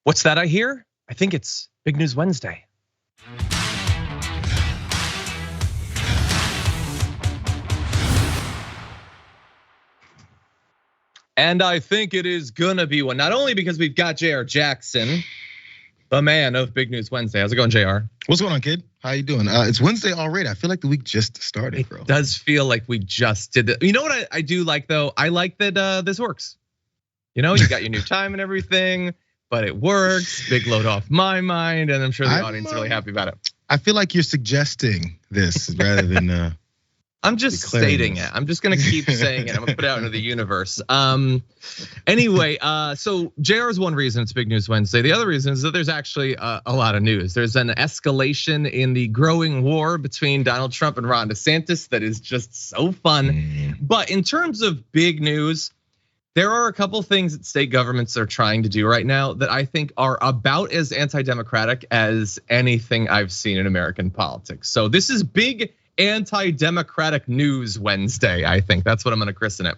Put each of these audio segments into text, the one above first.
What's that I hear? I think it's Big News Wednesday. And I think it is gonna be one, not only because we've got Jayar Jackson, the man of Big News Wednesday. How's it going, Jayar? What's going on, kid? How you doing? It's Wednesday already. I feel like the week just started, bro. It does feel like we just did it. You know what I do like though? I like that this works. You know, you got your new time and everything, but it works. Big load off my mind, and I'm sure the audience is really happy about it. I feel like you're suggesting this rather than I'm just stating it. I'm just gonna keep saying it. I'm gonna put it out into the universe. Anyway, so Jayar is one reason it's Big News Wednesday. The other reason is that there's actually a lot of news. There's an escalation in the growing war between Donald Trump and Ron DeSantis that is just so fun. But in terms of big news, there are a couple things that state governments are trying to do right now that I think are about as anti-democratic as anything I've seen in American politics. So this is big anti-democratic news Wednesday, I think. That's what I'm gonna christen it.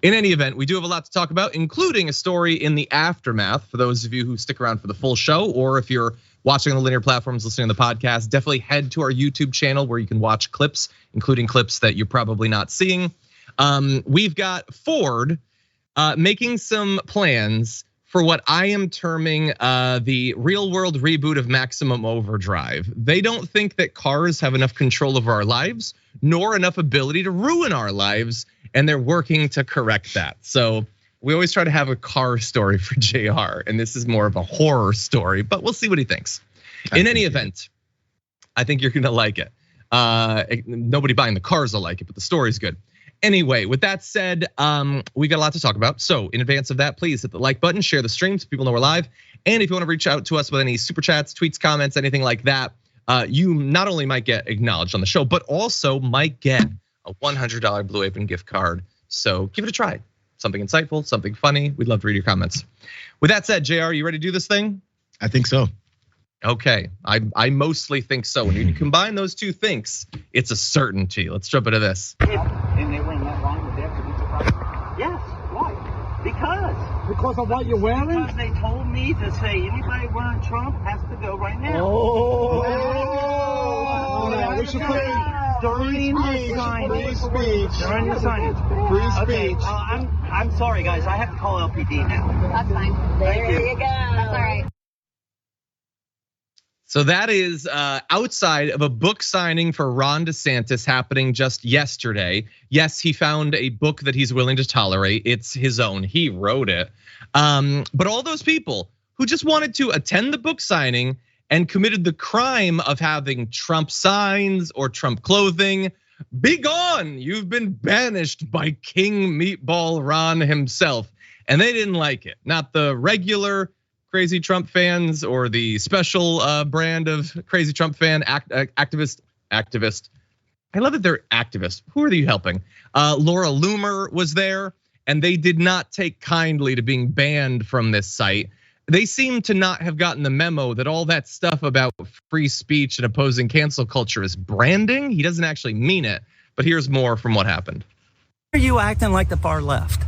In any event, we do have a lot to talk about, including a story in the aftermath. For those of you who stick around for the full show, or if you're watching on the linear platforms, listening to the podcast, definitely head to our YouTube channel where you can watch clips, including clips that you're probably not seeing. We've got Ford making some plans for what I am terming the real world reboot of Maximum Overdrive. They don't think that cars have enough control over our lives, nor enough ability to ruin our lives, and they're working to correct that. So we always try to have a car story for Jayar, and this is more of a horror story, but we'll see what he thinks. In any event, I think you're gonna like it. Nobody buying the cars will like it, but the story's good. Anyway, with that said, we got a lot to talk about. So in advance of that, please hit the like button, share the stream so people know we're live. And if you want to reach out to us with any super chats, tweets, comments, anything like that, you not only might get acknowledged on the show, but also might get a $100 Blue Apron gift card. So give it a try. Something insightful, something funny. We'd love to read your comments. With that said, Jayar, you ready to do this thing? I think so. Okay, I mostly think so. When you combine those two things, it's a certainty. Let's jump into this. And they were in that line with their pizza price? Yes, why? Because of what you're wearing? Because they told me to say anybody wearing Trump has to go right now. We should put during the signing. During the signing. Free speech. Okay, I'm sorry guys, I have to call LPD now. That's fine. There you go. That's all right. So that is outside of a book signing for Ron DeSantis happening just yesterday. Yes, he found a book that he's willing to tolerate. It's his own, he wrote it. But all those people who just wanted to attend the book signing and committed the crime of having Trump signs or Trump clothing, be gone, you've been banished by King Meatball Ron himself. And they didn't like it, not the regular crazy Trump fans or the special brand of crazy Trump fan activist. I love that they're activists. Who are you helping? Laura Loomer was there, and they did not take kindly to being banned from this site. They seem to not have gotten the memo that all that stuff about free speech and opposing cancel culture is branding. He doesn't actually mean it, but here's more from what happened. Are you acting like the far left?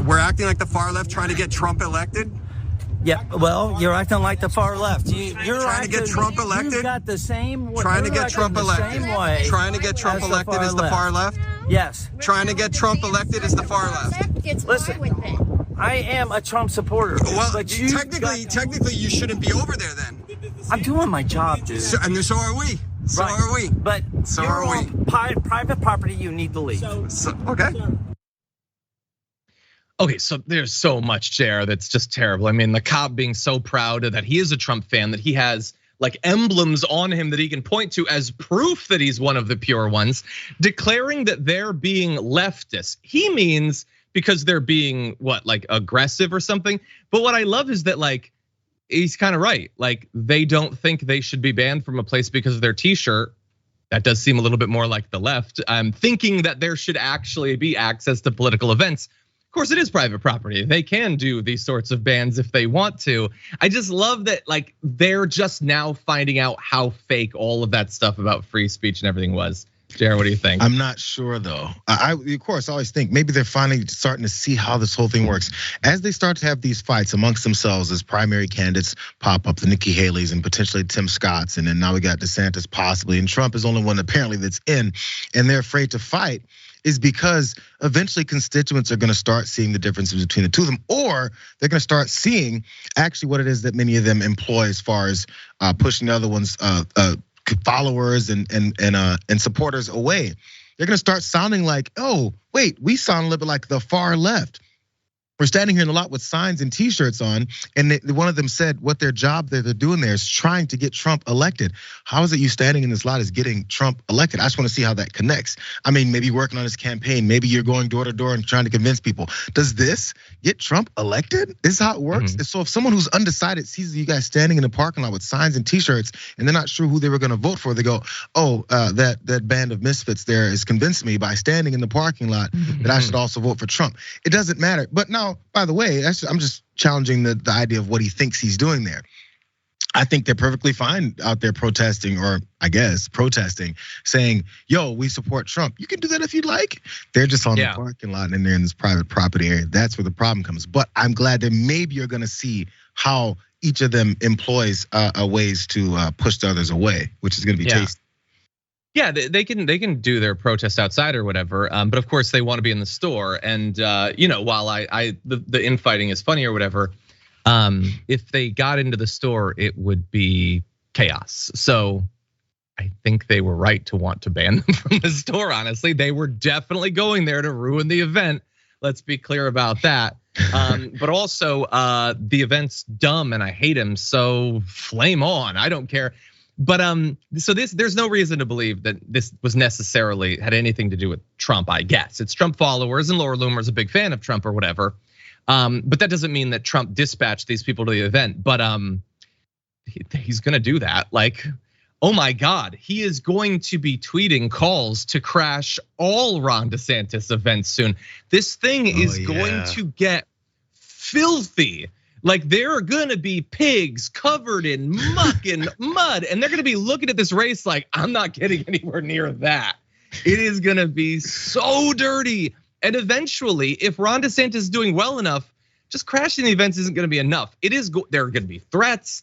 We're acting like the far left trying to get Trump elected? Yeah, well, you're acting like the far left. You're trying to get Trump elected? You've got the same. Trying to get Trump elected. Trying to get Trump elected is the far left? Yes. Trying to get Trump elected is the far left. Listen, I am a Trump supporter. Well, but technically, you shouldn't be over there then. I'm doing my job, dude. So are we. So right. are we. But so you're are we. On private property, you need to leave. Okay. Okay, so there's so much, Jayar, that's just terrible. I mean, the cop being so proud that he is a Trump fan, that he has like emblems on him that he can point to as proof that he's one of the pure ones, declaring that they're being leftist. He means because they're being what, like aggressive or something. But what I love is that like, he's kind of right. Like they don't think they should be banned from a place because of their t-shirt. That does seem a little bit more like the left. I'm thinking that there should actually be access to political events. Of course, it is private property. They can do these sorts of bans if they want to. I just love that like they're just now finding out how fake all of that stuff about free speech and everything was. Jayar, what do you think? I'm not sure though. I of course always think maybe they're finally starting to see how this whole thing works. As they start to have these fights amongst themselves as primary candidates pop up, the Nikki Haley's and potentially Tim Scott's, and then now we got DeSantis possibly, and Trump is the only one apparently that's in, and they're afraid to fight, is because eventually constituents are gonna start seeing the differences between the two of them, or they're gonna start seeing actually what it is that many of them employ as far as pushing the other one's followers and supporters away. They're gonna start sounding like, oh, wait, we sound a little bit like the far left. We're standing here in a lot with signs and T-shirts on, and one of them said what their job that they're doing there is trying to get Trump elected. How is it you standing in this lot is getting Trump elected? I just want to see how that connects. I mean, maybe working on his campaign, maybe you're going door to door and trying to convince people. Does this get Trump elected? This is how it works. So if someone who's undecided sees you guys standing in the parking lot with signs and T-shirts, and they're not sure who they were going to vote for, they go, "Oh, that band of misfits there has convinced me by standing in the parking lot that I should also vote for Trump." It doesn't matter. But now, by the way, I'm just challenging the idea of what he thinks he's doing there. I think they're perfectly fine out there protesting, or I guess protesting, saying, "Yo, we support Trump." You can do that if you'd like. They're just on the parking lot and they're in this private property area. That's where the problem comes. But I'm glad that maybe you're gonna see how each of them employs ways to push the others away, which is gonna be tasty. Yeah, they can do their protest outside or whatever, but of course they want to be in the store. And while the infighting is funny or whatever, if they got into the store, it would be chaos. So I think they were right to want to ban them from the store. Honestly, they were definitely going there to ruin the event. Let's be clear about that. But also, the event's dumb and I hate him. So flame on. I don't care. But so there's no reason to believe that this was necessarily had anything to do with Trump, I guess. It's Trump followers, and Laura Loomer's a big fan of Trump or whatever. But that doesn't mean that Trump dispatched these people to the event. But he's gonna do that. Like, oh my God, he is going to be tweeting calls to crash all Ron DeSantis events soon. This thing is going to get filthy. Like, there are gonna be pigs covered in muck and mud, and they're gonna be looking at this race like, I'm not getting anywhere near that. It is gonna be so dirty. And eventually, if Ron DeSantis is doing well enough, just crashing the events isn't gonna be enough. There are gonna be threats.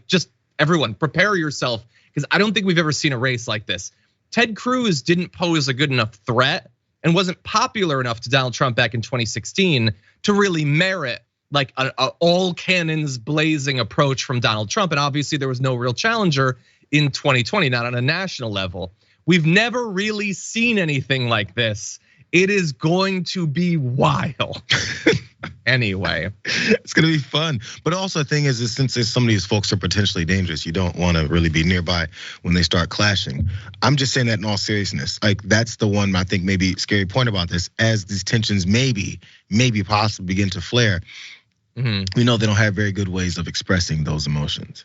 Just everyone prepare yourself, because I don't think we've ever seen a race like this. Ted Cruz didn't pose a good enough threat and wasn't popular enough to Donald Trump back in 2016 to really merit like an all cannons blazing approach from Donald Trump. And obviously there was no real challenger in 2020, not on a national level. We've never really seen anything like this. It is going to be wild. Anyway, it's gonna be fun. But also the thing is since some of these folks are potentially dangerous, you don't wanna really be nearby when they start clashing. I'm just saying that in all seriousness. Like, that's the one I think maybe scary point about this, as these tensions maybe possibly begin to flare. We know they don't have very good ways of expressing those emotions.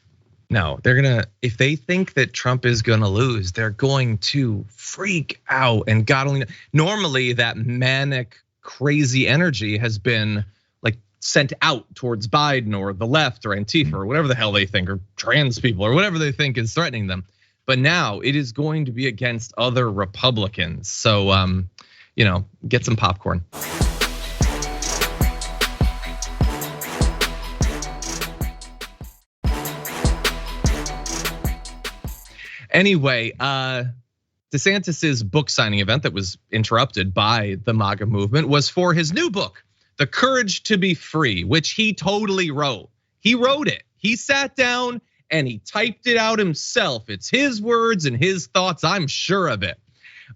No, they're gonna, if they think that Trump is gonna lose, they're going to freak out. And God only, normally that manic, crazy energy has been like sent out towards Biden or the left or Antifa or whatever the hell they think, or trans people or whatever they think is threatening them. But now it is going to be against other Republicans. So, get some popcorn. Anyway, DeSantis's book signing event that was interrupted by the MAGA movement was for his new book, The Courage to Be Free, which he totally wrote. He wrote it. He sat down and he typed it out himself. It's his words and his thoughts, I'm sure of it.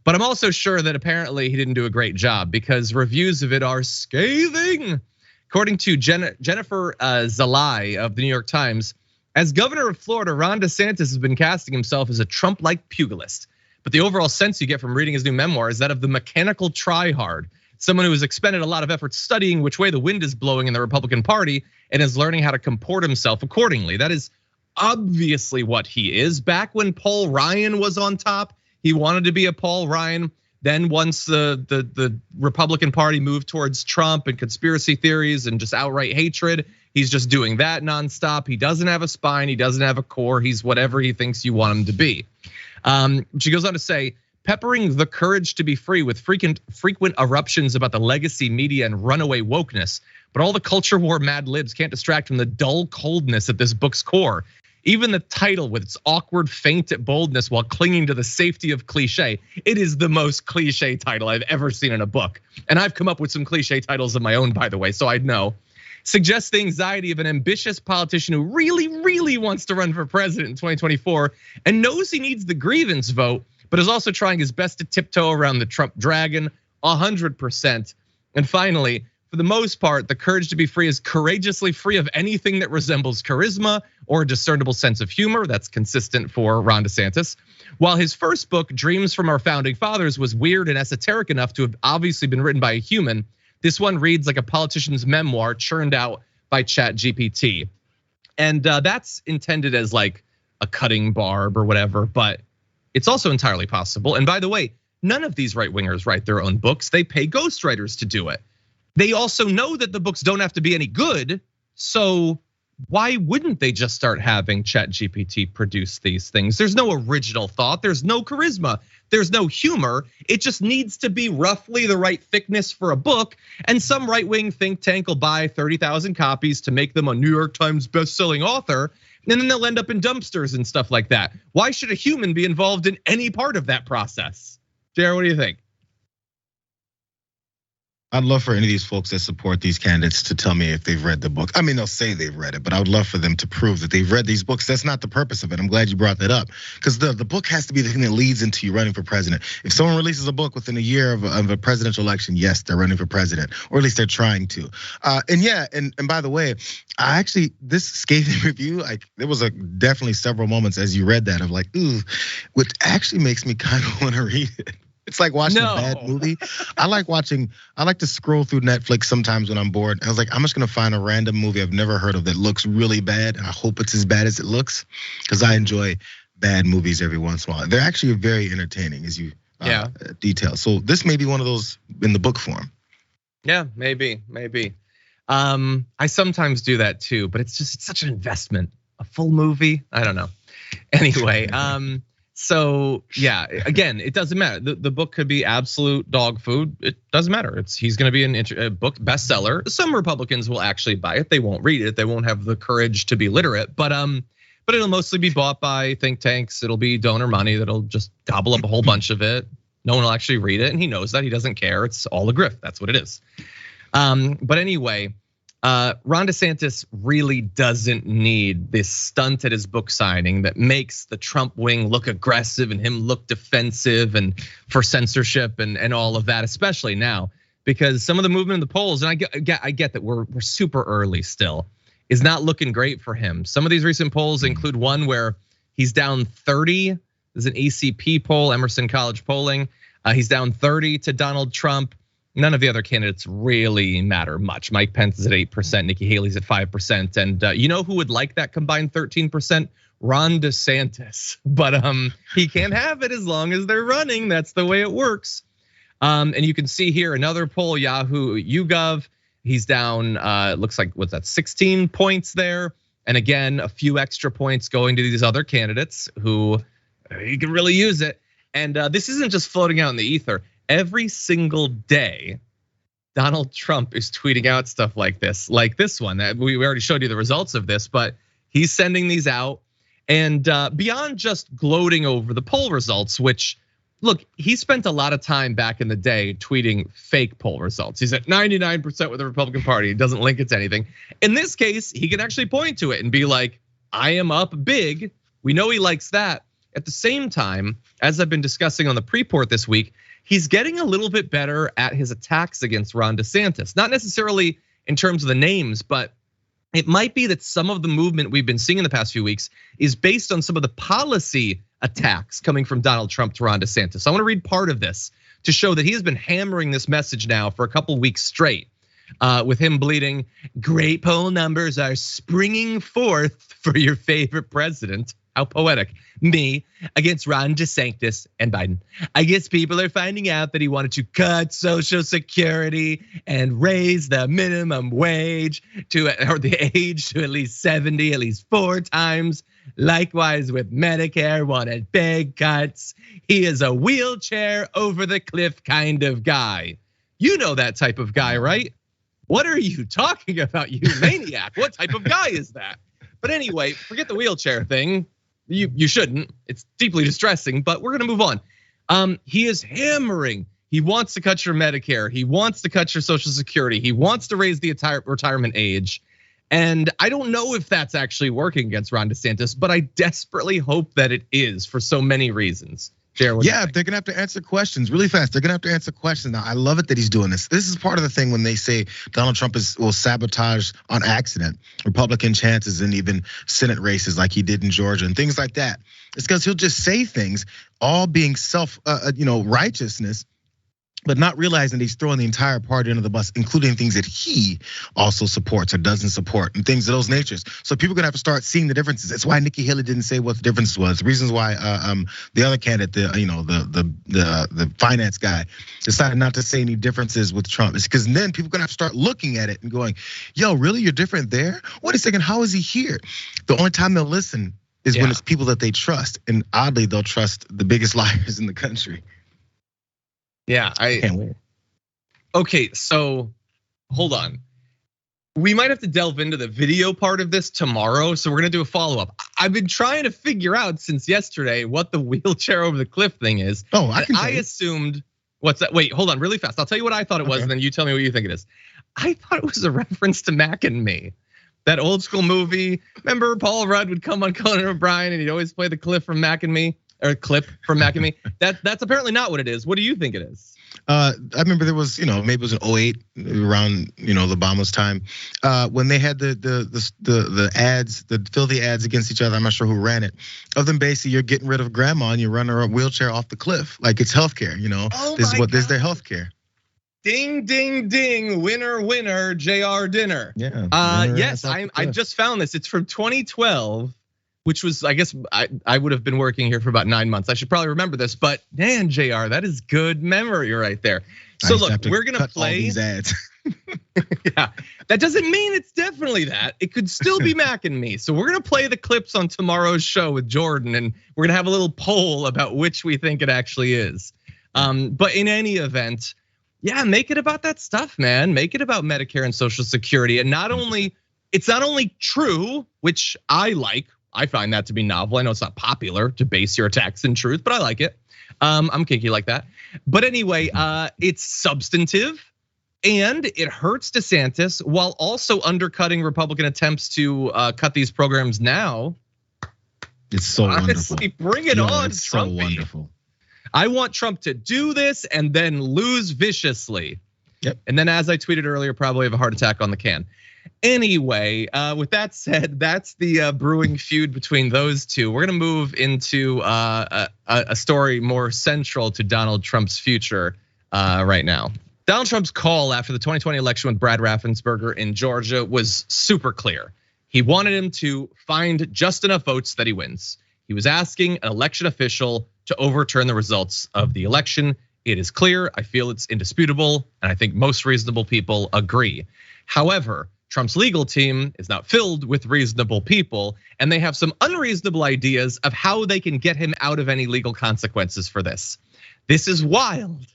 But I'm also sure that apparently he didn't do a great job, because reviews of it are scathing. According to Jennifer Zalai of the New York Times, as governor of Florida, Ron DeSantis has been casting himself as a Trump-like pugilist. But the overall sense you get from reading his new memoir is that of the mechanical tryhard, someone who has expended a lot of effort studying which way the wind is blowing in the Republican Party and is learning how to comport himself accordingly. That is obviously what he is. Back when Paul Ryan was on top, he wanted to be a Paul Ryan. Then once the Republican Party moved towards Trump and conspiracy theories and just outright hatred, he's just doing that nonstop. He doesn't have a spine, he doesn't have a core, he's whatever he thinks you want him to be. She goes on to say, peppering The Courage to Be Free with frequent eruptions about the legacy media and runaway wokeness. But all the culture war mad libs can't distract from the dull coldness at this book's core. Even the title with its awkward feint at boldness while clinging to the safety of cliche. It is the most cliche title I've ever seen in a book. And I've come up with some cliche titles of my own, by the way, so I'd know. Suggests the anxiety of an ambitious politician who really wants to run for president in 2024 and knows he needs the grievance vote, but is also trying his best to tiptoe around the Trump dragon 100%. And finally, for the most part, The Courage to Be Free is courageously free of anything that resembles charisma or a discernible sense of humor. That's consistent for Ron DeSantis. While his first book, Dreams from Our Founding Fathers, was weird and esoteric enough to have obviously been written by a human, this one reads like a politician's memoir churned out by ChatGPT. And that's intended as like a cutting barb or whatever, but it's also entirely possible. And by the way, none of these right-wingers write their own books. They pay ghostwriters to do it. They also know that the books don't have to be any good, so why wouldn't they just start having ChatGPT produce these things? There's no original thought, there's no charisma, there's no humor. It just needs to be roughly the right thickness for a book, and some right-wing think tank will buy 30,000 copies to make them a New York Times best-selling author, and then they'll end up in dumpsters and stuff like that. Why should a human be involved in any part of that process? Jayar, what do you think? I'd love for any of these folks that support these candidates to tell me if they've read the book. I mean, they'll say they've read it, but I would love for them to prove that they've read these books. That's not the purpose of it. I'm glad you brought that up, because the book has to be the thing that leads into you running for president. If someone releases a book within a year of a presidential election, yes, they're running for president, or at least they're trying to. And by the way, this scathing review, there was definitely several moments as you read that of like, ooh, which actually makes me kind of want to read it. It's like watching a bad movie. I like to scroll through Netflix sometimes when I'm bored. I was like, I'm just gonna find a random movie I've never heard of that looks really bad. And I hope it's as bad as it looks, because I enjoy bad movies every once in a while. They're actually very entertaining, as you detail. So this may be one of those in the book form. Yeah, maybe. I sometimes do that too, but it's such an investment. A full movie, I don't know. Anyway, so yeah, again, it doesn't matter. The book could be absolute dog food. It doesn't matter. He's going to be a book bestseller. Some Republicans will actually buy it. They won't read it. They won't have the courage to be literate. But it'll mostly be bought by think tanks. It'll be donor money that'll just gobble up a whole bunch of it. No one will actually read it, and he knows that. He doesn't care. It's all a grift. That's what it is. But anyway. Ron DeSantis really doesn't need this stunt at his book signing that makes the Trump wing look aggressive and him look defensive and for censorship and all of that, especially now, because some of the movement in the polls, and I get that we're super early still, is not looking great for him. Some of these recent polls include one where he's down 30. There's an ACP poll, Emerson College polling. He's down 30 to Donald Trump. None of the other candidates really matter much. Mike Pence is at 8%, Nikki Haley's at 5%. And you know who would like that combined 13%? Ron DeSantis. But he can't have it as long as they're running. That's the way it works. And you can see here another poll, Yahoo YouGov. He's down, looks like, what's that, 16 points there. And again, a few extra points going to these other candidates who he can really use it. And this isn't just floating out in the ether. Every single day, Donald Trump is tweeting out stuff like this one. We already showed you the results of this, but he's sending these out. And beyond just gloating over the poll results, which, look, he spent a lot of time back in the day tweeting fake poll results. He's at 99% with the Republican Party. He doesn't link it to anything. In this case, he can actually point to it and be like, I am up big. We know he likes that. At the same time, as I've been discussing on the pre-port this week, he's getting a little bit better at his attacks against Ron DeSantis. Not necessarily in terms of the names, but it might be that some of the movement we've been seeing in the past few weeks is based on some of the policy attacks coming from Donald Trump to Ron DeSantis. I want to read part of this to show that he has been hammering this message now for a couple weeks straight. With him bleeding, great poll numbers are springing forth for your favorite president. How poetic. Me against Ron DeSantis and Biden. I guess people are finding out that he wanted to cut Social Security and raise the minimum wage or the age to at least 70, at least 4 times. Likewise with Medicare, wanted big cuts. He is a wheelchair over the cliff kind of guy. You know that type of guy, right? What are you talking about, you maniac? What type of guy is that? But anyway, forget the wheelchair thing. You shouldn't. It's deeply distressing, but we're gonna move on. He is hammering. He wants to cut your Medicare. He wants to cut your Social Security. He wants to raise the entire retirement age. And I don't know if that's actually working against Ron DeSantis, but I desperately hope that it is for so many reasons. Jared, yeah, they're gonna have to answer questions really fast. They're gonna have to answer questions. Now, I love it that he's doing this. This is part of the thing when they say Donald Trump will sabotage on accident Republican chances and even Senate races like he did in Georgia and things like that. It's because he'll just say things, all being righteousness, but not realizing that he's throwing the entire party under the bus, including things that he also supports or doesn't support and things of those natures. So people are gonna have to start seeing the differences. That's why Nikki Haley didn't say what the difference was. The reasons why the other candidate, the finance guy, decided not to say any differences with Trump is because then people are gonna have to start looking at it and going, yo, really, you're different there? Wait a second, how is he here? The only time they'll listen is when it's people that they trust, and oddly, they'll trust the biggest liars in the country. Yeah, I can't wait. Okay, so hold on. We might have to delve into the video part of this tomorrow, so we're gonna do a follow-up. I've been trying to figure out since yesterday what the wheelchair over the cliff thing is. Oh, I assumed, what's that? Wait, hold on, really fast. I'll tell you what I thought it was, and then you tell me what you think it is. I thought it was a reference to Mac and Me, that old school movie. Remember Paul Rudd would come on Conan O'Brien and he'd always play the clip from Mac and Me? Or clip from Mac and Me. That's apparently not what it is. What do you think it is? I remember there was, maybe it was in 08 around, the Obama's time, when they had the ads, the filthy ads against each other. I'm not sure who ran it. Of them, basically, you're getting rid of grandma and you run her wheelchair off the cliff, like it's healthcare. This is their healthcare. Ding, ding, ding! Winner, winner! Jayar dinner. Yeah. Yes, I just found this. It's from 2012. Which was, I guess, I would have been working here for about 9 months. I should probably remember this, but man, Jayar, that is good memory right there. So look, we're gonna play all these ads. Yeah, that doesn't mean it's definitely that. It could still be Mac and Me. So we're gonna play the clips on tomorrow's show with Jordan, and we're gonna have a little poll about which we think it actually is. But in any event, yeah, make it about that stuff, man. Make it about Medicare and Social Security, and it's not only true, which I like. I find that to be novel. I know it's not popular to base your attacks in truth, but I like it. I'm kinky like that. But anyway, it's substantive and it hurts DeSantis while also undercutting Republican attempts to cut these programs now. It's so honestly, wonderful. Bring it on, it's Trumpy. So wonderful. I want Trump to do this and then lose viciously. Yep. And then, as I tweeted earlier, probably have a heart attack on the can. Anyway, with that said, that's the brewing feud between those two. We're gonna move into a story more central to Donald Trump's future right now. Donald Trump's call after the 2020 election with Brad Raffensperger in Georgia was super clear. He wanted him to find just enough votes that he wins. He was asking an election official to overturn the results of the election. It is clear, I feel it's indisputable, and I think most reasonable people agree. However, Trump's legal team is not filled with reasonable people, and they have some unreasonable ideas of how they can get him out of any legal consequences for this. This is wild,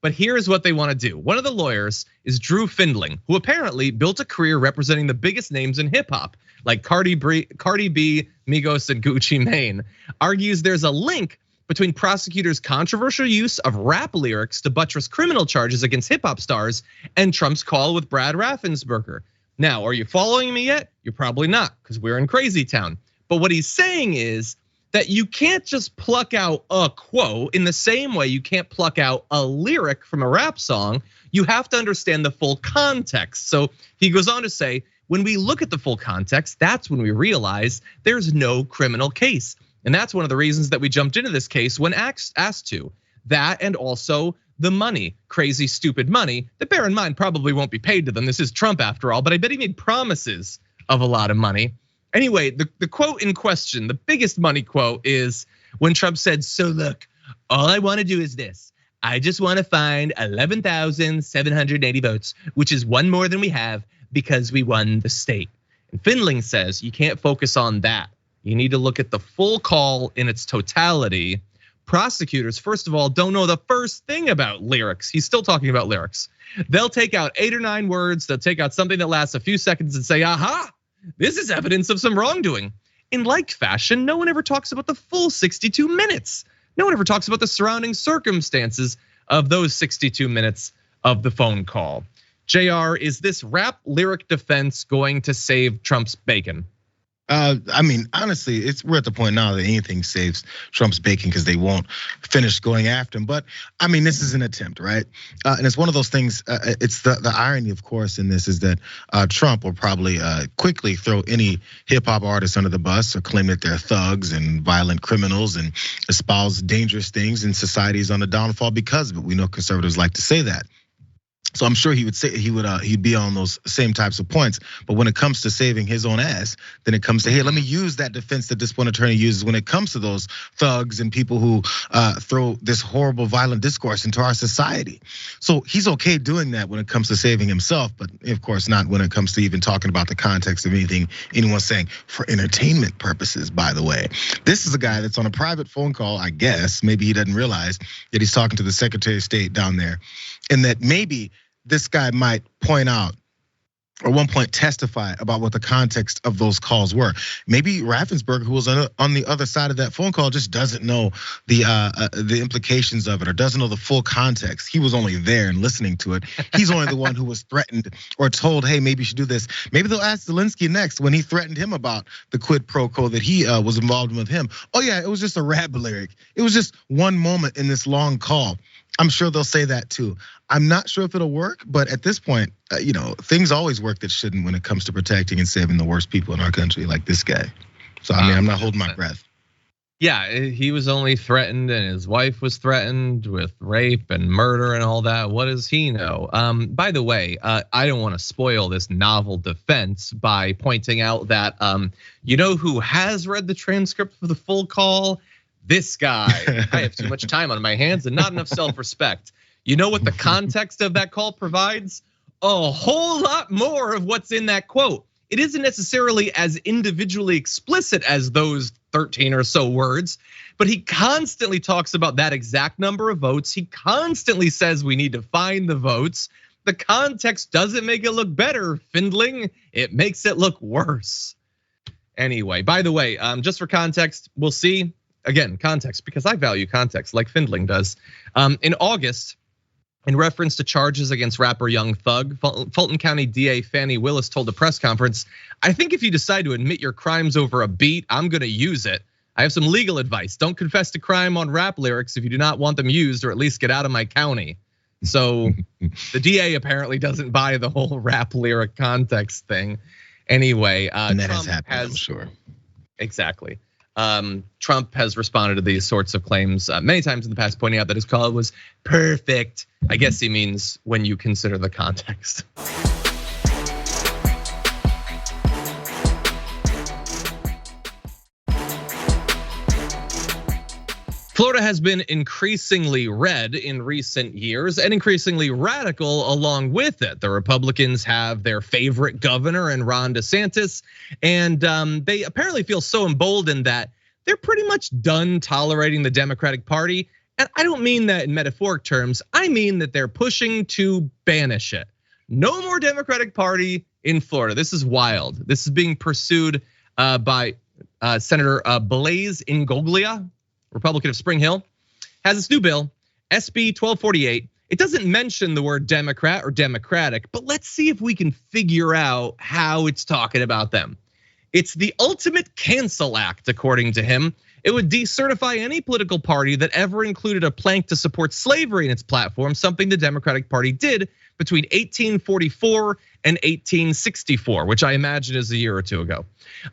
but here's what they want to do. One of the lawyers is Drew Findling, who apparently built a career representing the biggest names in hip hop, like Cardi B, Migos, and Gucci Mane, argues there's a link between prosecutors' controversial use of rap lyrics to buttress criminal charges against hip hop stars and Trump's call with Brad Raffensperger. Now, are you following me yet? You're probably not, because we're in crazy town. But what he's saying is that you can't just pluck out a quote in the same way you can't pluck out a lyric from a rap song. You have to understand the full context. So he goes on to say, when we look at the full context, that's when we realize there's no criminal case. And that's one of the reasons that we jumped into this case when asked to. That and also the money, crazy, stupid money that, bear in mind, probably won't be paid to them. This is Trump after all, but I bet he made promises of a lot of money. Anyway, the quote in question, the biggest money quote, is when Trump said, "So look, all I want to do is this. I just want to find 11,780 votes, which is one more than we have because we won the state." And Findling says you can't focus on that. You need to look at the full call in its totality. Prosecutors, first of all, don't know the first thing about lyrics. He's still talking about lyrics. They'll take out 8 or 9 words. They'll take out something that lasts a few seconds and say, aha, this is evidence of some wrongdoing. In like fashion, no one ever talks about the full 62 minutes. No one ever talks about the surrounding circumstances of those 62 minutes of the phone call. Jayar, is this rap lyric defense going to save Trump's bacon? I mean, honestly, we're at the point now that anything saves Trump's bacon because they won't finish going after him. But I mean, this is an attempt, right? And it's one of those things. It's the irony, of course, in this is that Trump will probably quickly throw any hip hop artist under the bus or claim that they're thugs and violent criminals and espouse dangerous things, and society is on the downfall because of it. We know conservatives like to say that. So I'm sure he would say he'd be on those same types of points. But when it comes to saving his own ass, then it comes to, hey, let me use that defense that this one attorney uses when it comes to those thugs and people who throw this horrible violent discourse into our society. So he's okay doing that when it comes to saving himself, but of course not when it comes to even talking about the context of anything anyone's saying for entertainment purposes, by the way. This is a guy that's on a private phone call, I guess. Maybe he doesn't realize that he's talking to the Secretary of State down there, and that maybe this guy might point out or one point testify about what the context of those calls were. Maybe Raffensperger, who was on the other side of that phone call, just doesn't know the implications of it or doesn't know the full context. He was only there and listening to it. He's only the one who was threatened or told, hey, maybe you should do this. Maybe they'll ask Zelensky next when he threatened him about the quid pro quo that he was involved in with him. Oh yeah, it was just a rap lyric. It was just one moment in this long call. I'm sure they'll say that too. I'm not sure if it'll work, but at this point, things always work that shouldn't when it comes to protecting and saving the worst people in our country, like this guy. So I mean, I'm not holding my breath. Yeah, he was only threatened, and his wife was threatened with rape and murder and all that. What does he know? By the way, I don't want to spoil this novel defense by pointing out that you know who has read the transcript for the full call? This guy. I have too much time on my hands and not enough self-respect. You know what the context of that call provides? A whole lot more of what's in that quote. It isn't necessarily as individually explicit as those 13 or so words, but he constantly talks about that exact number of votes. He constantly says we need to find the votes. The context doesn't make it look better, Findling. It makes it look worse. Anyway, by the way, just for context, we'll see. Again, context, because I value context like Findling does. In August, in reference to charges against rapper Young Thug, Fulton County DA Fannie Willis told a press conference, I think if you decide to admit your crimes over a beat, I'm gonna use it. I have some legal advice. Don't confess to crime on rap lyrics if you do not want them used, or at least get out of my county. So the DA apparently doesn't buy the whole rap lyric context thing. Anyway, and that has happened, I'm sure. Exactly. Trump has responded to these sorts of claims many times in the past, pointing out that his call was perfect. I guess he means when you consider the context. Florida has been increasingly red in recent years and increasingly radical along with it. The Republicans have their favorite governor in Ron DeSantis, and they apparently feel so emboldened that they're pretty much done tolerating the Democratic Party. And I don't mean that in metaphoric terms. I mean that they're pushing to banish it. No more Democratic Party in Florida. This is wild. This is being pursued by Senator Blaise Ingoglia, Republican of Spring Hill, has this new bill, SB 1248. It doesn't mention the word Democrat or Democratic, but let's see if we can figure out how it's talking about them. It's the ultimate cancel act, according to him. It would decertify any political party that ever included a plank to support slavery in its platform, something the Democratic Party did between 1844 and 1864, which I imagine is a year or two ago.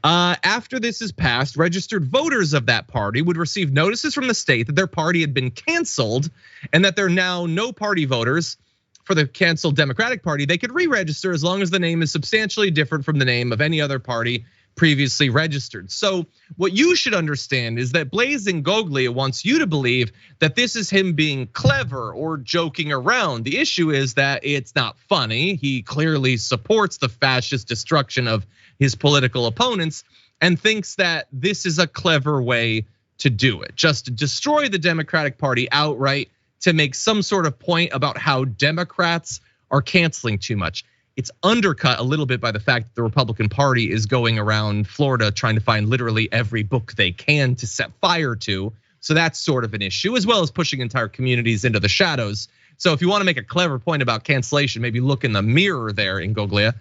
After this is passed, registered voters of that party would receive notices from the state that their party had been canceled and that they're now no party voters for the canceled Democratic Party. They could re-register as long as the name is substantially different from the name of any other party previously registered. So what you should understand is that Blaise Ingoglia wants you to believe that this is him being clever or joking around. The issue is that it's not funny. He clearly supports the fascist destruction of his political opponents and thinks that this is a clever way to do it, just to destroy the Democratic Party outright, to make some sort of point about how Democrats are canceling too much. It's undercut a little bit by the fact that the Republican Party is going around Florida trying to find literally every book they can to set fire to. So that's sort of an issue, as well as pushing entire communities into the shadows. So if you want to make a clever point about cancellation, maybe look in the mirror there, Ingoglia.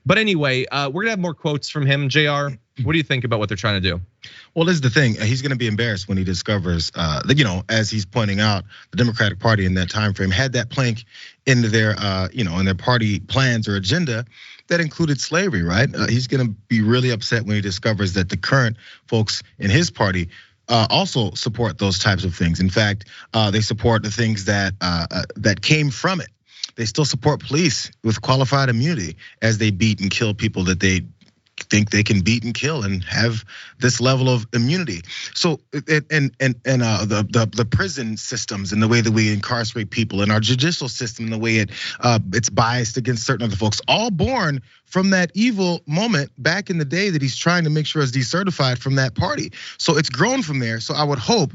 But anyway, we're gonna have more quotes from him. Jayar, what do you think about what they're trying to do? Well, this is the thing. He's going to be embarrassed when he discovers that, as he's pointing out, the Democratic Party in that time frame had that plank into their, in their party plans or agenda that included slavery, right? He's going to be really upset when he discovers that the current folks in his party also support those types of things. In fact, they support the things that came from it. They still support police with qualified immunity as they beat and kill people that they think they can beat and kill and have this level of immunity. So the prison systems and the way that we incarcerate people and our judicial system and the way it's biased against certain other folks, all born from that evil moment back in the day that he's trying to make sure is decertified from that party. So it's grown from there. So I would hope,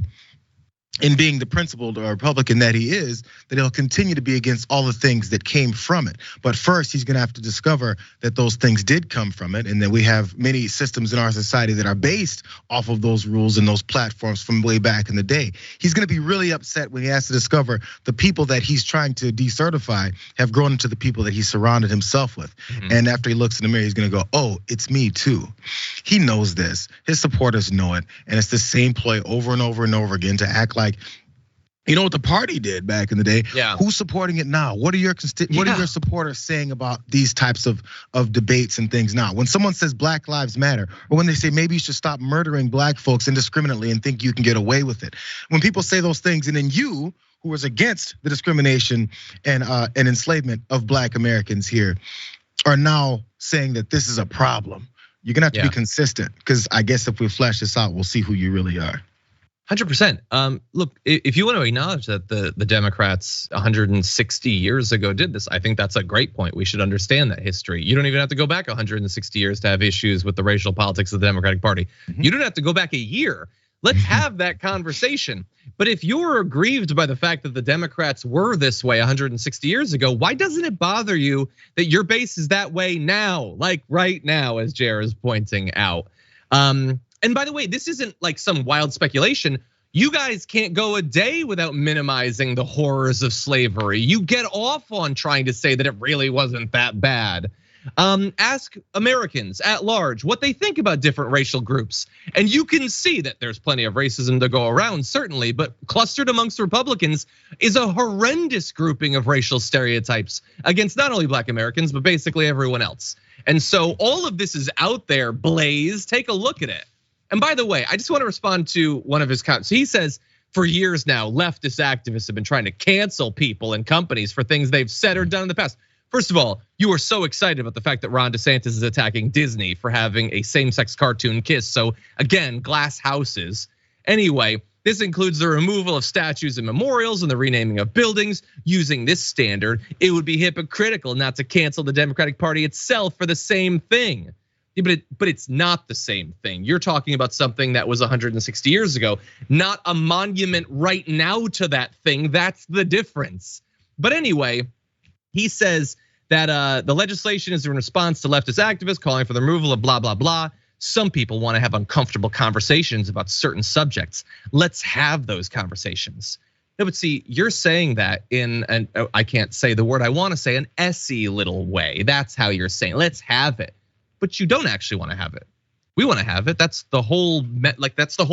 in being the principled Republican that he is, that he'll continue to be against all the things that came from it. But first, he's gonna have to discover that those things did come from it, and that we have many systems in our society that are based off of those rules and those platforms from way back in the day. He's gonna be really upset when he has to discover the people that he's trying to decertify have grown into the people that he surrounded himself with. And after he looks in the mirror, he's gonna go, oh, it's me too. He knows this, his supporters know it, and it's the same ploy over and over and over again to act like, you know what the party did back in the day? Yeah. Who's supporting it now? What are your supporters saying about these types of debates and things now? When someone says Black Lives Matter, or when they say maybe you should stop murdering black folks indiscriminately and think you can get away with it. When people say those things, and then you, who was against the discrimination and enslavement of black Americans here, are now saying that this is a problem. You're gonna have to be consistent, because I guess if we flesh this out, we'll see who you really are. 100%. Look, if you want to acknowledge that the Democrats 160 years ago did this, I think that's a great point. We should understand that history. You don't even have to go back 160 years to have issues with the racial politics of the Democratic Party. You don't have to go back a year. Let's have that conversation. But if you're aggrieved by the fact that the Democrats were this way 160 years ago, why doesn't it bother you that your base is that way now, like right now, as Jayar is pointing out? And by the way, this isn't like some wild speculation. You guys can't go a day without minimizing the horrors of slavery. You get off on trying to say that it really wasn't that bad. Ask Americans at large what they think about different racial groups. And you can see that there's plenty of racism to go around, certainly, but clustered amongst Republicans is a horrendous grouping of racial stereotypes against not only black Americans, but basically everyone else. And so all of this is out there, Blaise, take a look at it. And by the way, I just want to respond to one of his comments. So he says, for years now, leftist activists have been trying to cancel people and companies for things they've said or done in the past. First of all, you are so excited about the fact that Ron DeSantis is attacking Disney for having a same-sex cartoon kiss. So again, glass houses. Anyway, this includes the removal of statues and memorials and the renaming of buildings. Using this standard, it would be hypocritical not to cancel the Democratic Party itself for the same thing. But it's not the same thing. You're talking about something that was 160 years ago, not a monument right now to that thing. That's the difference. But anyway, he says that the legislation is in response to leftist activists calling for the removal of blah, blah, blah. Some people want to have uncomfortable conversations about certain subjects. Let's have those conversations. No, but see, you're saying that in an, I can't say the word I want to say, an essy little way. That's how you're saying, let's have it. But you don't actually want to have it. We want to have it. That's the whole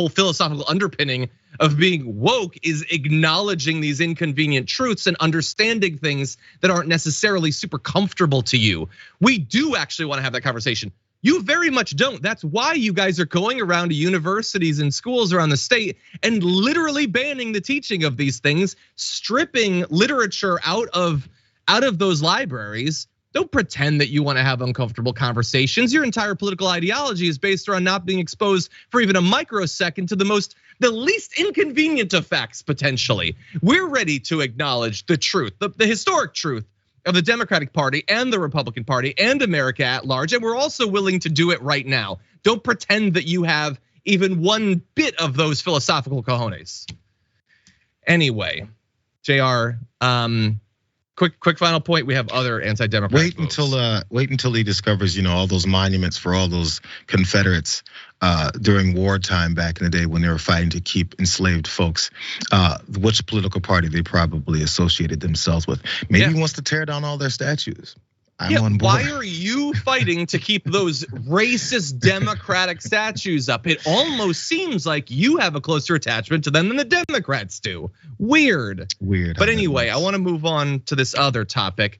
philosophical underpinning of being woke, is acknowledging these inconvenient truths and understanding things that aren't necessarily super comfortable to you. We do actually want to have that conversation. You very much don't. That's why you guys are going around to universities and schools around the state and literally banning the teaching of these things, stripping literature out of those libraries, Don't pretend that you want to have uncomfortable conversations. Your entire political ideology is based around not being exposed for even a microsecond to the least inconvenient of facts, potentially. We're ready to acknowledge the truth, the historic truth of the Democratic Party and the Republican Party and America at large. And we're also willing to do it right now. Don't pretend that you have even one bit of those philosophical cojones. Anyway, Jayar, quick final point. We have other anti-democratic. Wait until he discovers, all those monuments for all those Confederates during wartime back in the day when they were fighting to keep enslaved folks. Which political party they probably associated themselves with? Maybe he wants to tear down all their statues. I'm on board. Why are you fighting to keep those racist Democratic statues up? It almost seems like you have a closer attachment to them than the Democrats do. Weird. But anyway, I want to move on to this other topic.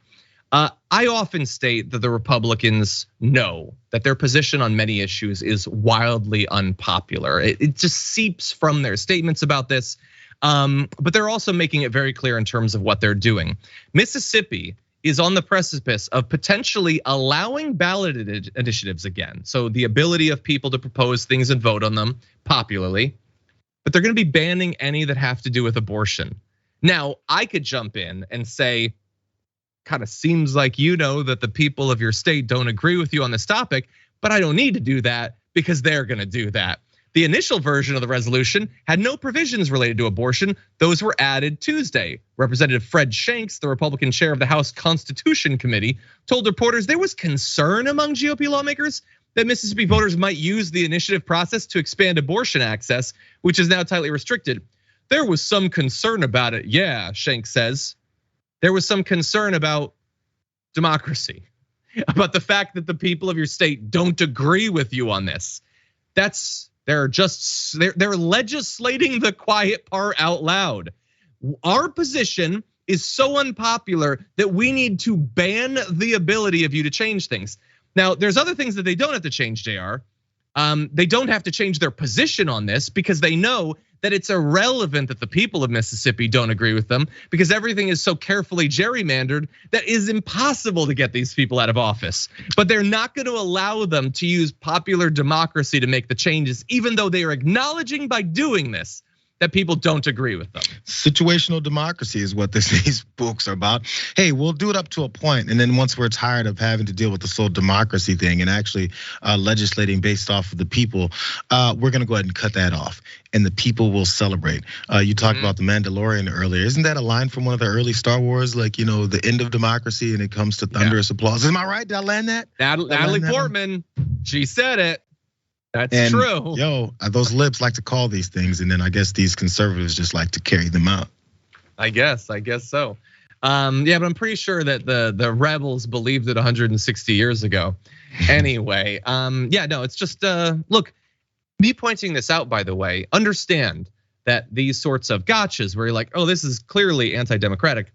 I often state that the Republicans know that their position on many issues is wildly unpopular. It just seeps from their statements about this. But they're also making it very clear in terms of what they're doing. Mississippi is on the precipice of potentially allowing ballot initiatives again. So the ability of people to propose things and vote on them popularly, but they're gonna be banning any that have to do with abortion. Now, I could jump in and say, kind of seems like that the people of your state don't agree with you on this topic, but I don't need to do that because they're gonna do that. The initial version of the resolution had no provisions related to abortion. Those were added Tuesday. Representative Fred Shanks, the Republican chair of the House Constitution Committee, told reporters there was concern among GOP lawmakers that Mississippi voters might use the initiative process to expand abortion access, which is now tightly restricted. There was some concern about it. Yeah, Shanks says. There was some concern about democracy, about the fact that the people of your state don't agree with you on this. They're legislating the quiet part out loud. Our position is so unpopular that we need to ban the ability of you to change things. Now, there's other things that they don't have to change, Jayar. They don't have to change their position on this because they know that it's irrelevant that the people of Mississippi don't agree with them because everything is so carefully gerrymandered that it is impossible to get these people out of office. But they're not going to allow them to use popular democracy to make the changes, even though they are acknowledging by doing this that people don't agree with them. Situational democracy is what these books are about. Hey, we'll do it up to a point, and then once we're tired of having to deal with this whole democracy thing and actually legislating based off of the people, we're gonna go ahead and cut that off, and the people will celebrate. You talked about the Mandalorian earlier. Isn't that a line from one of the early Star Wars, like the end of democracy, and it comes to thunderous applause? Am I right? Did I land that? Natalie Portman, she said it. That's true. Those libs like to call these things, and then I guess these conservatives just like to carry them out. I guess so. Yeah, but I'm pretty sure that the rebels believed it 160 years ago. Anyway, it's just look, me pointing this out, by the way, understand that these sorts of gotchas where you're like, oh, this is clearly anti-democratic,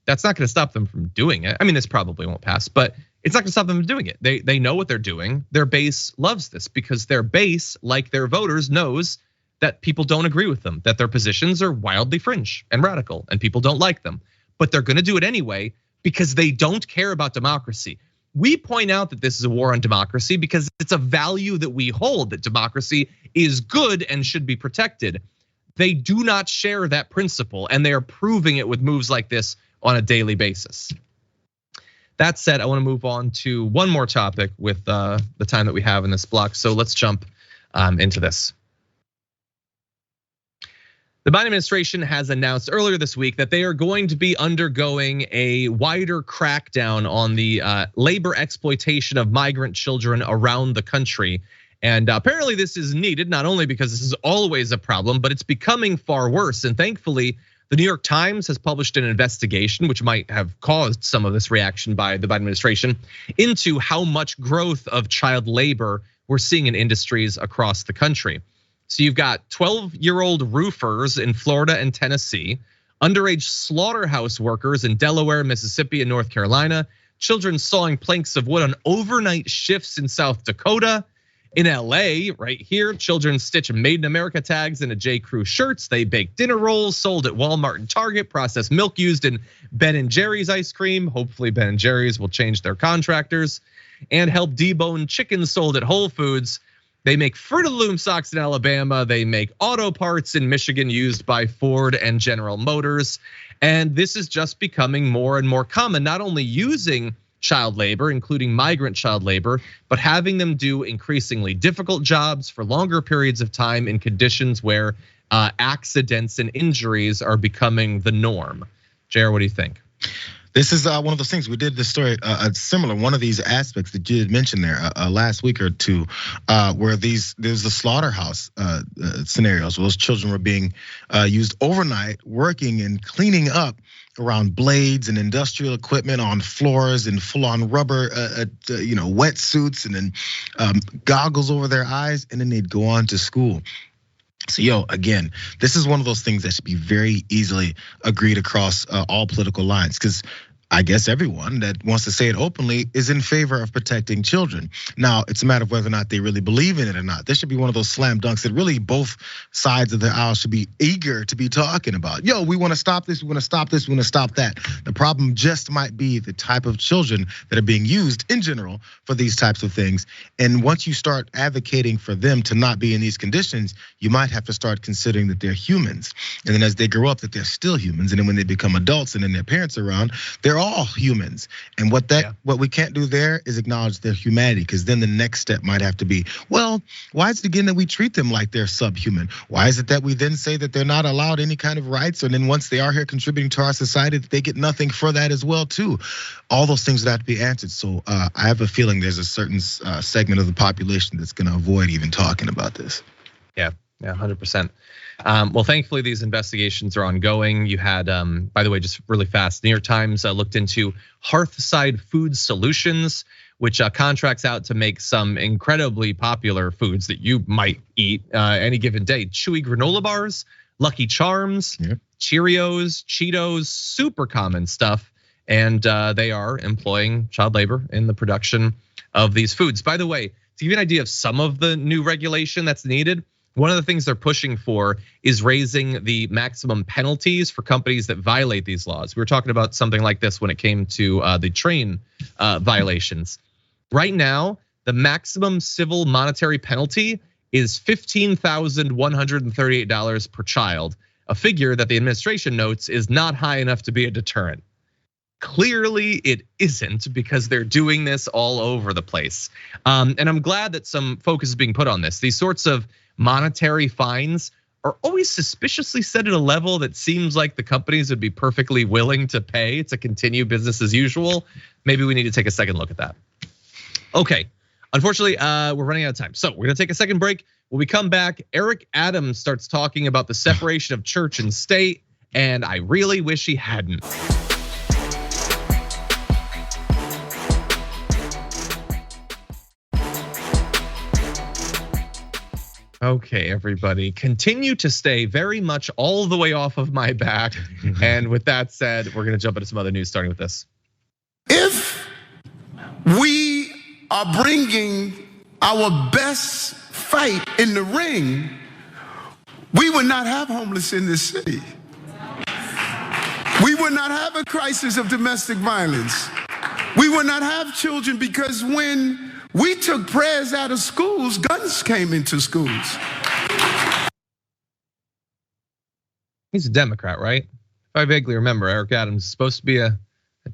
that's not gonna stop them from doing it. I mean, this probably won't pass, but it's not gonna stop them from doing it. They know what they're doing. Their base loves this because their base, like their voters, knows that people don't agree with them, that their positions are wildly fringe and radical and people don't like them. But they're gonna do it anyway because they don't care about democracy. We point out that this is a war on democracy because it's a value that we hold, that democracy is good and should be protected. They do not share that principle, and they are proving it with moves like this on a daily basis. That said, I want to move on to one more topic with the time that we have in this block. So let's jump into this. The Biden administration has announced earlier this week that they are going to be undergoing a wider crackdown on the labor exploitation of migrant children around the country. And apparently this is needed, not only because this is always a problem, but it's becoming far worse. And thankfully, the New York Times has published an investigation, which might have caused some of this reaction by the Biden administration, into how much growth of child labor we're seeing in industries across the country. So you've got 12-year-old roofers in Florida and Tennessee, underage slaughterhouse workers in Delaware, Mississippi, and North Carolina, children sawing planks of wood on overnight shifts in South Dakota, In LA, right here, children stitch Made in America tags into J. Crew shirts. They bake dinner rolls sold at Walmart and Target, processed milk used in Ben & Jerry's ice cream. Hopefully Ben & Jerry's will change their contractors, and help debone chicken sold at Whole Foods. They make Fruit of the Loom socks in Alabama. They make auto parts in Michigan used by Ford and General Motors. And this is just becoming more and more common, not only using child labor, including migrant child labor, but having them do increasingly difficult jobs for longer periods of time in conditions where accidents and injuries are becoming the norm. Jayar, what do you think? This is one of those things. We did this story, a similar one of these aspects that you had mentioned there last week or two, where there's the slaughterhouse scenarios where those children were being used overnight, working and cleaning up around blades and industrial equipment on floors and full-on rubber, wetsuits, and then goggles over their eyes, and then they'd go on to school. So again, this is one of those things that should be very easily agreed across all political lines, because I guess everyone that wants to say it openly is in favor of protecting children. Now, it's a matter of whether or not they really believe in it or not. This should be one of those slam dunks that really both sides of the aisle should be eager to be talking about. Yo, we want to stop this, we want to stop this, we want to stop that. The problem just might be the type of children that are being used in general for these types of things. And once you start advocating for them to not be in these conditions, you might have to start considering that they're humans. And then as they grow up, that they're still humans. And then when they become adults and then their parents are around, they're all humans. And what we can't do there is acknowledge their humanity, because then the next step might have to be, well, why is it again that we treat them like they're subhuman? Why is it that we then say that they're not allowed any kind of rights, and then once they are here contributing to our society, that they get nothing for that as well too? All those things would have to be answered. So I have a feeling there's a certain segment of the population that's going to avoid even talking about this. Yeah, 100%. Well, thankfully, these investigations are ongoing. You had, by the way, just really fast, New York Times looked into Hearthside Food Solutions, which contracts out to make some incredibly popular foods that you might eat any given day. Chewy granola bars, Lucky Charms, Cheerios, Cheetos, super common stuff. And they are employing child labor in the production of these foods. By the way, to give you an idea of some of the new regulation that's needed, one of the things they're pushing for is raising the maximum penalties for companies that violate these laws. We were talking about something like this when it came to the train violations. Right now, the maximum civil monetary penalty is $15,138 per child, a figure that the administration notes is not high enough to be a deterrent. Clearly it isn't, because they're doing this all over the place. And I'm glad that some focus is being put on this. These sorts of monetary fines are always suspiciously set at a level that seems like the companies would be perfectly willing to pay to continue business as usual. Maybe we need to take a second look at that. Okay, unfortunately, we're running out of time. So we're gonna take a second break. When we come back, Eric Adams starts talking about the separation of church and state, and I really wish he hadn't. Okay, everybody, continue to stay very much all the way off of my back. And with that said, we're gonna jump into some other news, starting with this. If we are bringing our best fight in the ring, we would not have homeless in this city. We would not have a crisis of domestic violence. We would not have children, because when we took prayers out of schools, guns came into schools. He's a Democrat, right? If I vaguely remember, Eric Adams is supposed to be a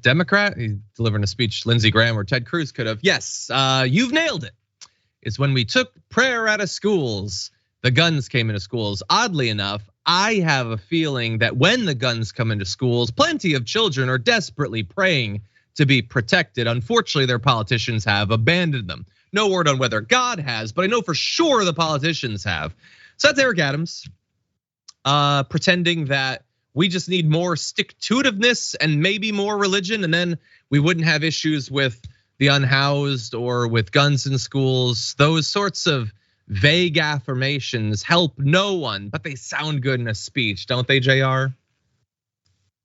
Democrat. He's delivering a speech Lindsey Graham or Ted Cruz could have. Yes, you've nailed it. It's when we took prayer out of schools, the guns came into schools. Oddly enough, I have a feeling that when the guns come into schools, plenty of children are desperately praying to be protected. Unfortunately, their politicians have abandoned them. No word on whether God has, but I know for sure the politicians have. So that's Eric Adams pretending that we just need more stick-to-itiveness and maybe more religion, and then we wouldn't have issues with the unhoused or with guns in schools. Those sorts of vague affirmations help no one, but they sound good in a speech, don't they, Jayar?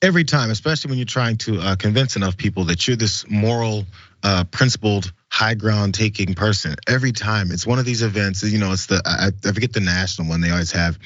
Every time, especially when you're trying to convince enough people that you're this moral, principled, high ground taking person. Every time, it's one of these events. It's I forget the national one they always have.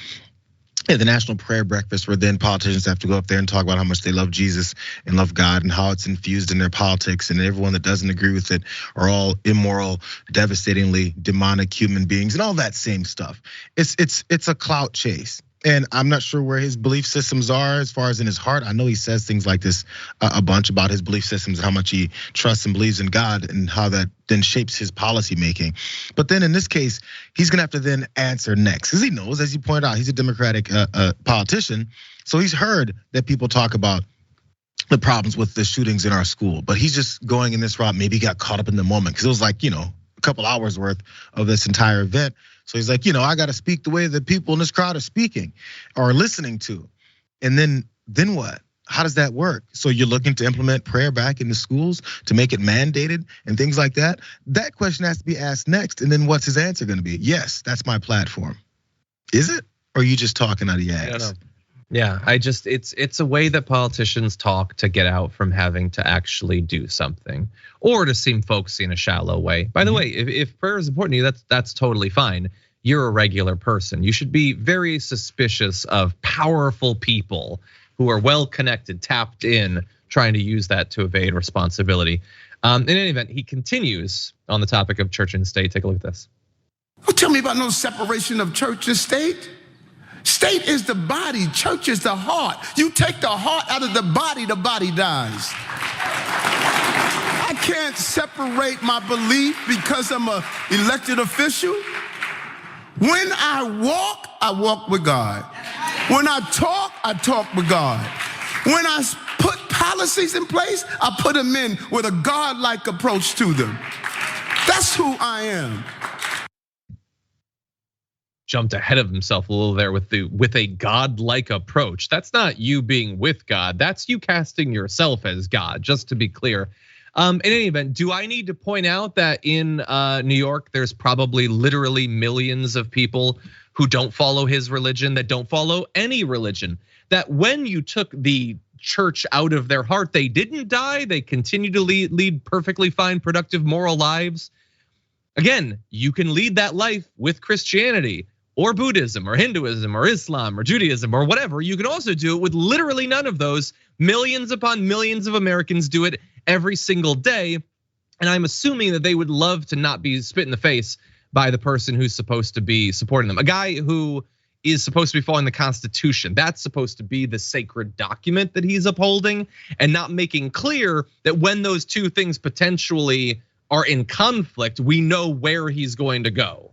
Yeah, the national prayer breakfast, where then politicians have to go up there and talk about how much they love Jesus and love God and how it's infused in their politics, and everyone that doesn't agree with it are all immoral, devastatingly demonic human beings and all that same stuff. It's a clout chase. And I'm not sure where his belief systems are as far as in his heart. I know he says things like this a bunch about his belief systems, how much he trusts and believes in God, and how that then shapes his policy making. But then in this case, he's gonna have to then answer next, because he knows, as you pointed out, he's a Democratic politician. So he's heard that people talk about the problems with the shootings in our school, but he's just going in this route. Maybe he got caught up in the moment, because it was like, a couple hours worth of this entire event. So he's like, I gotta speak the way that people in this crowd are speaking or listening to. And then what? How does that work? So you're looking to implement prayer back in the schools to make it mandated and things like that? That question has to be asked next. And then what's his answer gonna be? Yes, that's my platform. Is it? Or are you just talking out of your ass? I don't know. Yeah, it's a way that politicians talk to get out from having to actually do something, or to seem folksy in a shallow way. By the way, if prayer is important to you, that's totally fine. You're a regular person. You should be very suspicious of powerful people who are well connected, tapped in, trying to use that to evade responsibility. In any event, he continues on the topic of church and state. Take a look at this. Don't tell me about no separation of church and state. State is the body, church is the heart. You take the heart out of the body dies. I can't separate my belief because I'm an elected official. When I walk with God. When I talk with God. When I put policies in place, I put them in with a God-like approach to them. That's who I am. Jumped ahead of himself a little there with a God-like approach. That's not you being with God. That's you casting yourself as God, just to be clear. In any event, do I need to point out that in New York, there's probably literally millions of people who don't follow his religion, that don't follow any religion, that when you took the church out of their heart, they didn't die, they continue to lead perfectly fine, productive, moral lives. Again, you can lead that life with Christianity, or Buddhism, or Hinduism, or Islam, or Judaism, or whatever. You can also do it with literally none of those. Millions upon millions of Americans do it every single day. And I'm assuming that they would love to not be spit in the face by the person who's supposed to be supporting them. A guy who is supposed to be following the Constitution. That's supposed to be the sacred document that he's upholding, and not making clear that when those two things potentially are in conflict, we know where he's going to go.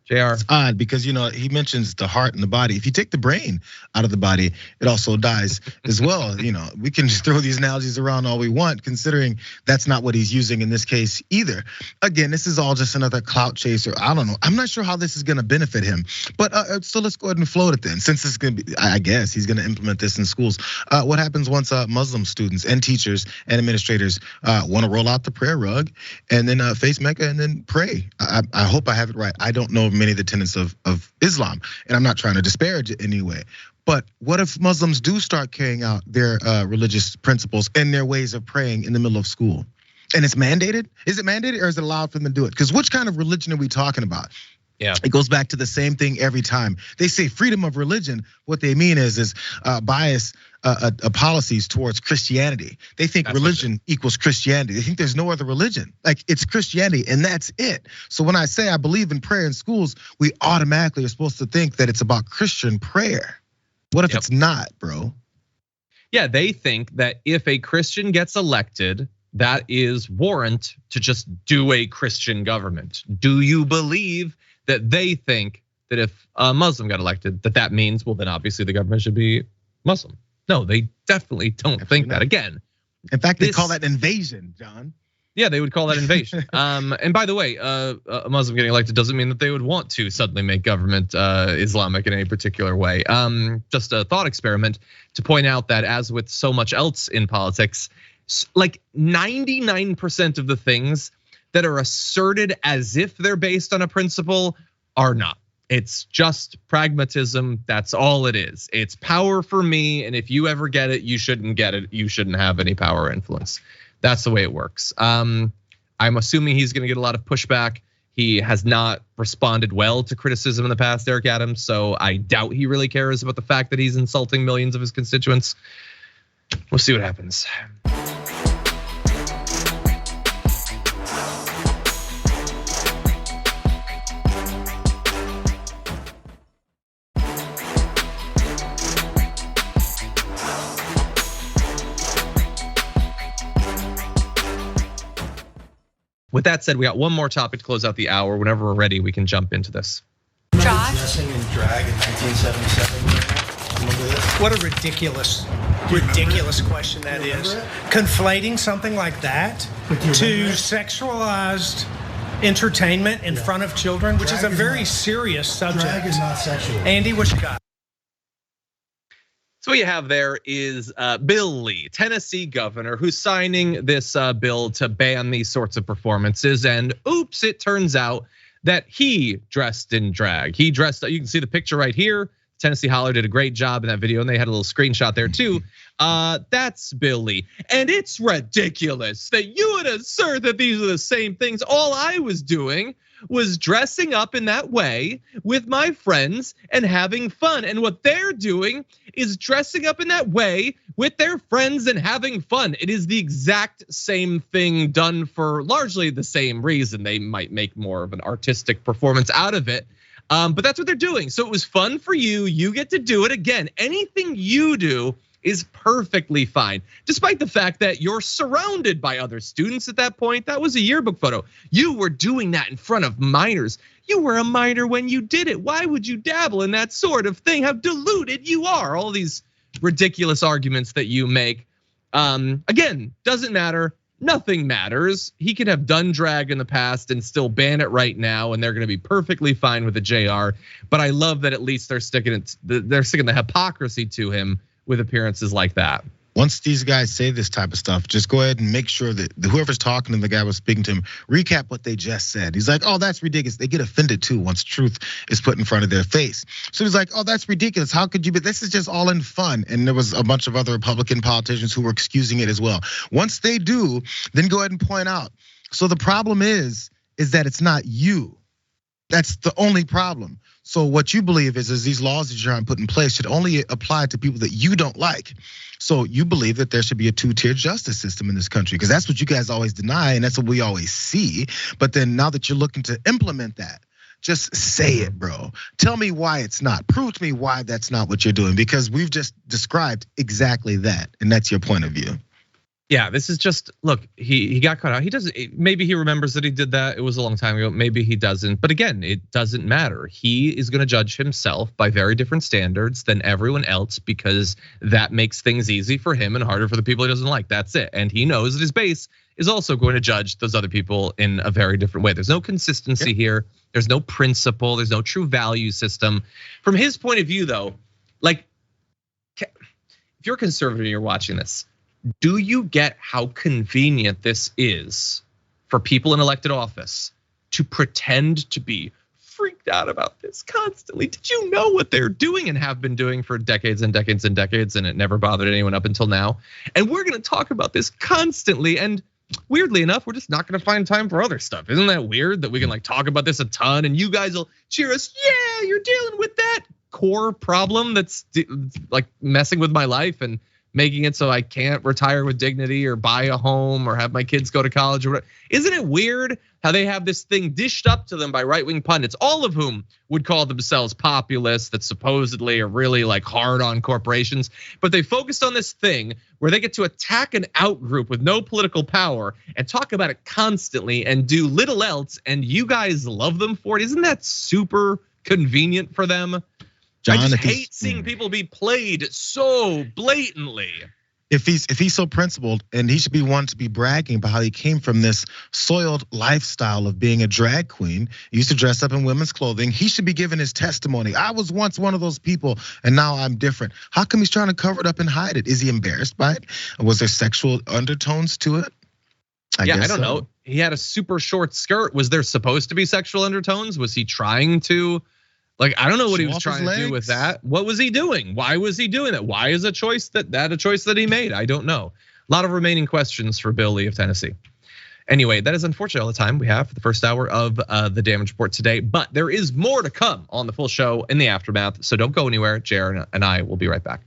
Jayar. It's odd because he mentions the heart and the body. If you take the brain out of the body, it also dies as well. We can just throw these analogies around all we want, considering that's not what he's using in this case either. Again, this is all just another clout chaser. I don't know. I'm not sure how this is gonna benefit him. But so let's go ahead and float it then. Since it's gonna be, I guess he's gonna implement this in schools. What happens once Muslim students and teachers and administrators wanna roll out the prayer rug and then face Mecca and then pray? I hope I have it right. I don't know many of the tenets of Islam, and I'm not trying to disparage it in any way. But what if Muslims do start carrying out their religious principles and their ways of praying in the middle of school? And it's mandated? Is it mandated, or is it allowed for them to do it? Because which kind of religion are we talking about? Yeah, it goes back to the same thing every time. They say freedom of religion. What they mean is bias policies towards Christianity. They think religion equals Christianity. They think there's no other religion. Like it's Christianity and that's it. So when I say I believe in prayer in schools, we automatically are supposed to think that it's about Christian prayer. What if it's not, bro? Yeah, they think that if a Christian gets elected, that is warrant to just do a Christian government. Do you believe that they think that if a Muslim got elected, that means, well, then obviously the government should be Muslim? No, they definitely don't think that. Again, in fact, they call that invasion, John. Yeah, they would call that invasion. And by the way, a Muslim getting elected doesn't mean that they would want to suddenly make government Islamic in any particular way. Just a thought experiment to point out that, as with so much else in politics, like 99% of the things that are asserted as if they're based on a principle are not. It's just pragmatism. That's all it is. It's power for me. And if you ever get it, you shouldn't get it. You shouldn't have any power or influence. That's the way it works. I'm assuming he's going to get a lot of pushback. He has not responded well to criticism in the past, Eric Adams. So I doubt he really cares about the fact that he's insulting millions of his constituents. We'll see what happens. With that said, we got one more topic to close out the hour. Whenever we're ready, we can jump into this. Josh? Dressing in drag in 1977. What a ridiculous question that is. Conflating something like that to sexualized entertainment in front of children, which is a very serious subject. Drag is not sexual. Andy, what you got? So what you have there is Bill Lee, Tennessee governor, who's signing this bill to ban these sorts of performances. And oops, it turns out that he dressed in drag. He dressed, you can see the picture right here. Tennessee Holler did a great job in that video, and they had a little screenshot there too. That's Bill Lee. And it's ridiculous that you would assert that these are the same things. All I was doing was dressing up in that way with my friends and having fun. And what they're doing is dressing up in that way with their friends and having fun. It is the exact same thing done for largely the same reason. They might make more of an artistic performance out of it. But that's what they're doing. So it was fun for you. You get to do it again. Anything you do is perfectly fine, despite the fact that you're surrounded by other students at that point. That was a yearbook photo. You were doing that in front of minors. You were a minor when you did it. Why would you dabble in that sort of thing? How deluded you are. All these ridiculous arguments that you make. Again, doesn't matter. Nothing matters. He could have done drag in the past and still ban it right now, and they're going to be perfectly fine with the Jayar. But I love that at least they're sticking the hypocrisy to him with appearances like that. Once these guys say this type of stuff, just go ahead and make sure that whoever's talking to the guy was speaking to him, recap what they just said. He's like, oh, that's ridiculous. They get offended too once truth is put in front of their face. So he's like, oh, that's ridiculous. How could you be? This is just all in fun. And there was a bunch of other Republican politicians who were excusing it as well. Once they do, then go ahead and point out. So the problem is that it's not you. That's the only problem. So what you believe is these laws that you're trying to put in place should only apply to people that you don't like. So you believe that there should be a two-tier justice system in this country, because that's what you guys always deny and that's what we always see. But then now that you're looking to implement that, just say it, bro. Tell me why it's not. Prove to me why that's not what you're doing, because we've just described exactly that, and that's your point of view. Yeah, this is just, look, he got caught out. He doesn't, maybe he remembers that he did that. It was a long time ago. Maybe he doesn't. But again, it doesn't matter. He is going to judge himself by very different standards than everyone else, because that makes things easy for him and harder for the people he doesn't like. That's it. And he knows that his base is also going to judge those other people in a very different way. There's no consistency here. There's no principle. There's no true value system. From his point of view, though, like, if you're a conservative and you're watching this, do you get how convenient this is for people in elected office to pretend to be freaked out about this constantly? Did you know what they're doing and have been doing for decades and decades and decades, and it never bothered anyone up until now? And we're gonna talk about this constantly, and weirdly enough, we're just not gonna find time for other stuff. Isn't that weird that we can like talk about this a ton and you guys will cheer us? Yeah, you're dealing with that core problem that's like messing with my life and making it so I can't retire with dignity or buy a home or have my kids go to college or whatever. Isn't it weird how they have this thing dished up to them by right-wing pundits, all of whom would call themselves populists that supposedly are really like hard on corporations, but they focused on this thing where they get to attack an out-group with no political power and talk about it constantly and do little else, and you guys love them for it. Isn't that super convenient for them? John, I just hate seeing people be played so blatantly. If he's so principled, and he should be one to be bragging about how he came from this soiled lifestyle of being a drag queen, he used to dress up in women's clothing. He should be giving his testimony. I was once one of those people, and now I'm different. How come he's trying to cover it up and hide it? Is he embarrassed by it? Was there sexual undertones to it? I don't know. He had a super short skirt. Was there supposed to be sexual undertones? Was he trying to Like, I don't know what he was trying to do with that. What was he doing? Why was he doing that? Why is a choice that he made? I don't know. A lot of remaining questions for Bill Lee of Tennessee. Anyway, that is unfortunately all the time we have for the first hour of the Damage Report today. But there is more to come on the full show in the aftermath. So don't go anywhere. Jayar and I will be right back.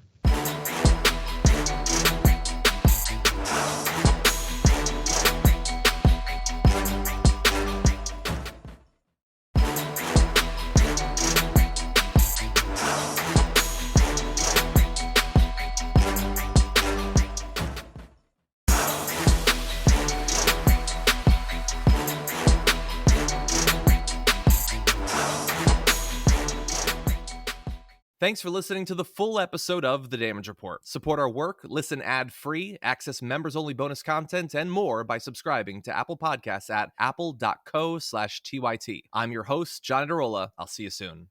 Thanks for listening to the full episode of The Damage Report. Support our work, listen ad-free, access members-only bonus content, and more by subscribing to Apple Podcasts at apple.co/TYT. I'm your host, John Adarola. I'll see you soon.